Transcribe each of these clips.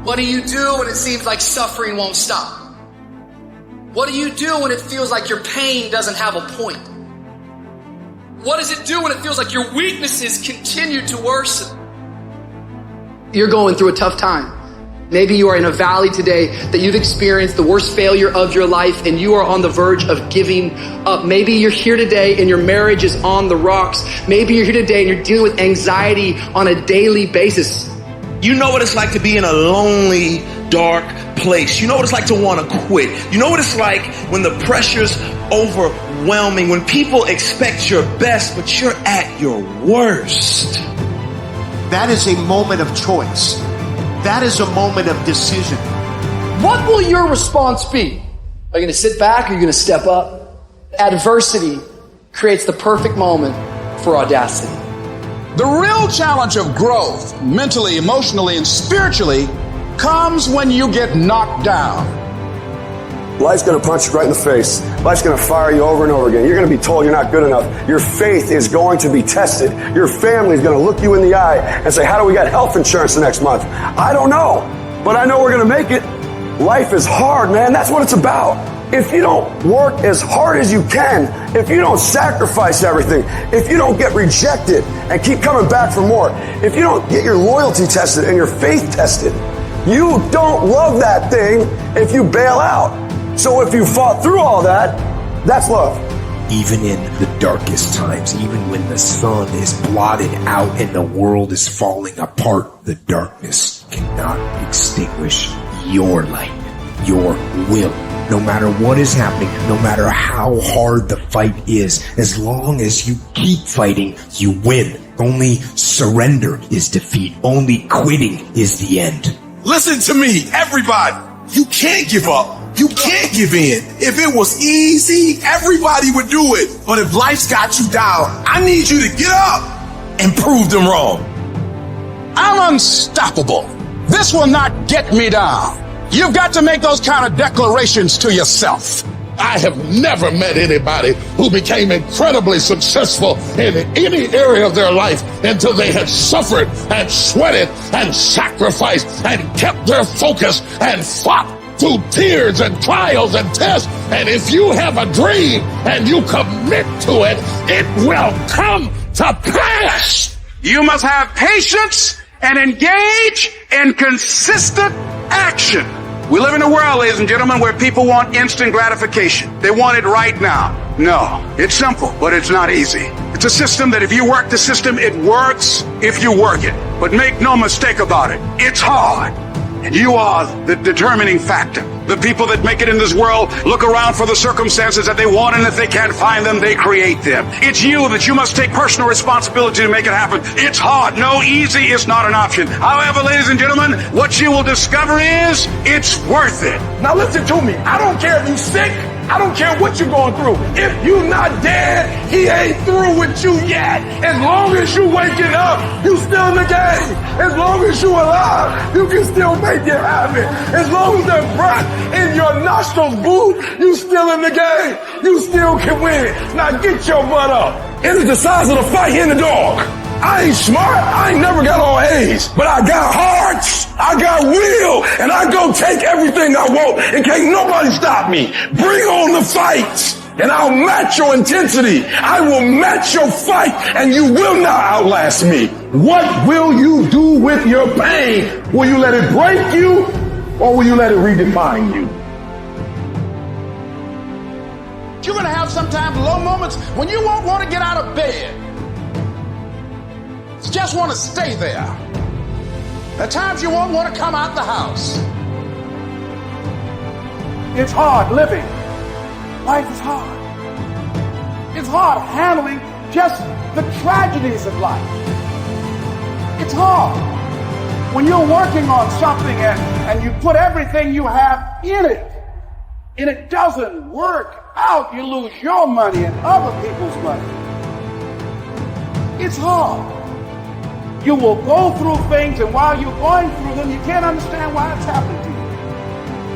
What do you do when it seems like suffering won't stop? What do you do when it feels like your pain doesn't have a point? What does it do when it feels like your weaknesses continue to worsen? You're going through a tough time. Maybe you are in a valley today that you've experienced the worst failure of your life and you are on the verge of giving up. Maybe you're here today and your marriage is on the rocks. Maybe you're here today and you're dealing with anxiety on a daily basis. You know what it's like to be in a lonely, dark place. You know what it's like to want to quit. You know what it's like when the pressure's overwhelming, when people expect your best, but you're at your worst. That is a moment of choice. That is a moment of decision. What will your response be? Are you going to sit back or are you going to step up? Adversity creates the perfect moment for audacity. The real challenge of growth, mentally, emotionally, and spiritually, comes when you get knocked down. Life's going to punch you right in the face. Life's going to fire you over and over again. You're going to be told you're not good enough. Your faith is going to be tested. Your family is going to look you in the eye and say, how do we get health insurance the next month? I don't know, but I know we're going to make it. Life is hard, man. That's what it's about. If you don't work as hard as you can, if you don't sacrifice everything, if you don't get rejected and keep coming back for more, if you don't get your loyalty tested and your faith tested, you don't love that thing if you bail out. So if you fought through all that, that's love. Even in the darkest times, even when the sun is blotted out and the world is falling apart, the darkness cannot extinguish your light, your will. No matter what is happening, no matter how hard the fight is, as long as you keep fighting, you win. Only surrender is defeat. Only quitting is the end. Listen to me, everybody. You can't give up. You can't give in. If it was easy, everybody would do it. But if life's got you down, I need you to get up and prove them wrong. I'm unstoppable. This will not get me down. You've got to make those kind of declarations to yourself. I have never met anybody who became incredibly successful in any area of their life until they had suffered and sweated and sacrificed and kept their focus and fought through tears and trials and tests. And if you have a dream and you commit to it, it will come to pass. You must have patience and engage in consistent action. We live in a world, ladies and gentlemen, where people want instant gratification. They want it right now. No, it's simple, but it's not easy. It's a system that if you work the system, it works if you work it. But make no mistake about it, it's hard. And you are the determining factor. The people that make it in this world look around for the circumstances that they want, and if they can't find them, they create them. It's you that you must take personal responsibility to make it happen. It's hard. No, easy is not an option. However, ladies and gentlemen, what you will discover is it's worth it. Now listen to me. I don't care if you're sick. I don't care what you're going through. If you're not dead, he ain't through with you yet. As long as you waking up, you still in the game. As long as you alive, you can still make it happen. As long as that breath in your nostrils boot, you still in the game. You still can win. Now get your butt up. It is the size of the fight in the dog. I ain't smart. I ain't never got all A's, but I got hearts. I got will, and I go take everything I want, and can't nobody stop me. Bring on the fight, and I'll match your intensity. I will match your fight, and you will not outlast me. What will you do with your pain? Will you let it break you, or will you let it redefine you? You're going to have sometimes low moments when you won't want to get out of bed. You just want to stay there. At times you won't want to come out the house. It's hard living. Life is hard. It's hard handling just the tragedies of life. It's hard when you're working on something and you put everything you have in it, and it doesn't work out. You lose your money and other people's money. It's hard. You will go through things, and while you're going through them, you can't understand why it's happening to you.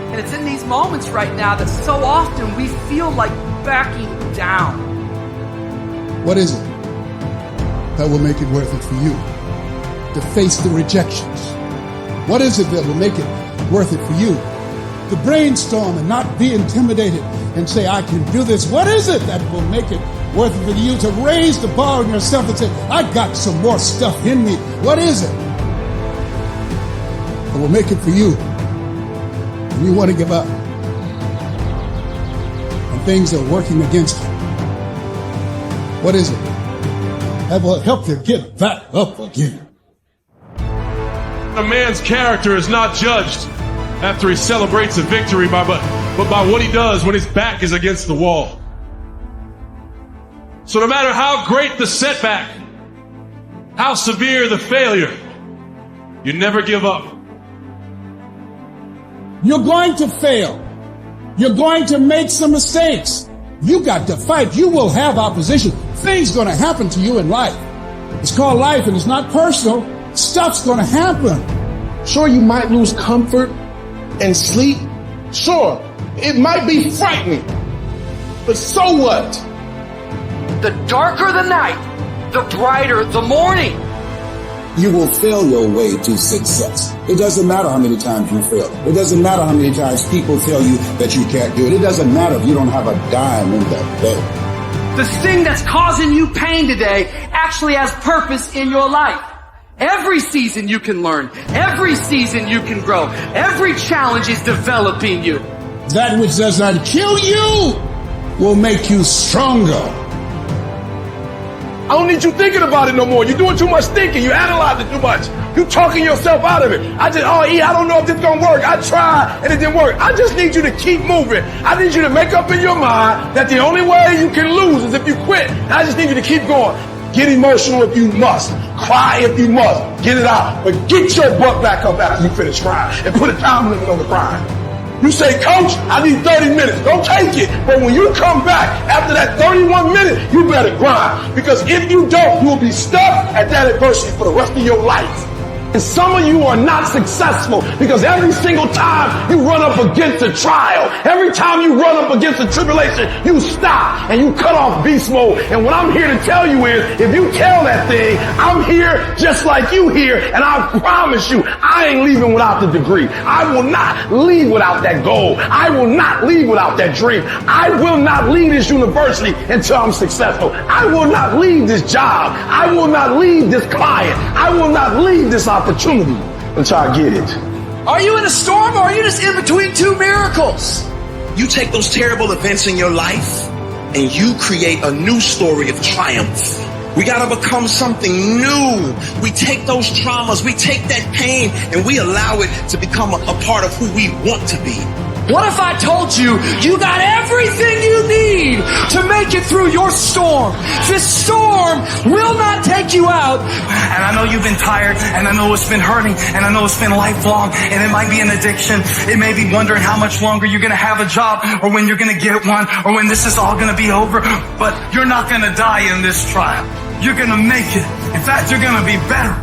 And it's in these moments right now that so often we feel like backing down. What is it that will make it worth it for you? To face the rejections, What is it that will make it worth it for you? To brainstorm and not be intimidated and say, I can do this. What is it that will make it worth it for you to raise the bar on yourself and say, I got some more stuff in me? What is it that will make it for you when you want to give up and things are working against you? What is it that will help you get back up again? A man's character is not judged after he celebrates a victory but by what he does when his back is against the wall. So no matter how great the setback, how severe the failure, you never give up. You're going to fail. You're going to make some mistakes. You got to fight. You will have opposition. Things going to happen to you in life. It's called life and it's not personal. Stuff's going to happen. Sure, you might lose comfort and sleep. Sure, it might be frightening. But so what? The darker the night, the brighter the morning. You will fail your way to success. It doesn't matter how many times you fail. It doesn't matter how many times people tell you that you can't do it. It doesn't matter if you don't have a dime in that bank. The thing that's causing you pain today actually has purpose in your life. Every season you can learn. Every season you can grow. Every challenge is developing you. That which does not kill you will make you stronger. I don't need you thinking about it no more. You're doing too much thinking. You analyze it too much. You talking yourself out of it. I don't know if this is going to work. I tried and it didn't work. I just need you to keep moving. I need you to make up in your mind that the only way you can lose is if you quit. I just need you to keep going. Get emotional if you must. Cry if you must. Get it out. But get your butt back up after you finish crying and put a time limit on the crying. You say, Coach, I need 30 minutes. Don't take it. But when you come back after that 31 minutes, you better grind. Because if you don't, you will be stuck at that adversity for the rest of your life. And some of you are not successful because every single time you run up against a trial, every time you run up against a tribulation, you stop and you cut off beast mode. And what I'm here to tell you is, if you tell that thing, I'm here just like you here, and I promise you, I ain't leaving without the degree. I will not leave without that goal. I will not leave without that dream. I will not leave this university until I'm successful. I will not leave this job. I will not leave this client. I will not leave this opportunity until I get it. Are you in a storm or are you just in between two miracles? You take those terrible events in your life and you create a new story of triumph. We gotta become something new. We take those traumas, we take that pain, and we allow it to become a part of who we want to be. What if I told you, you got everything you need to make it through your storm? This storm will not take you out. And I know you've been tired, and I know it's been hurting, and I know it's been lifelong, and it might be an addiction. It may be wondering how much longer you're gonna have a job, or when you're gonna get one, or when this is all gonna be over. But you're not gonna die in this trial. You're gonna make it. In fact, you're gonna be better.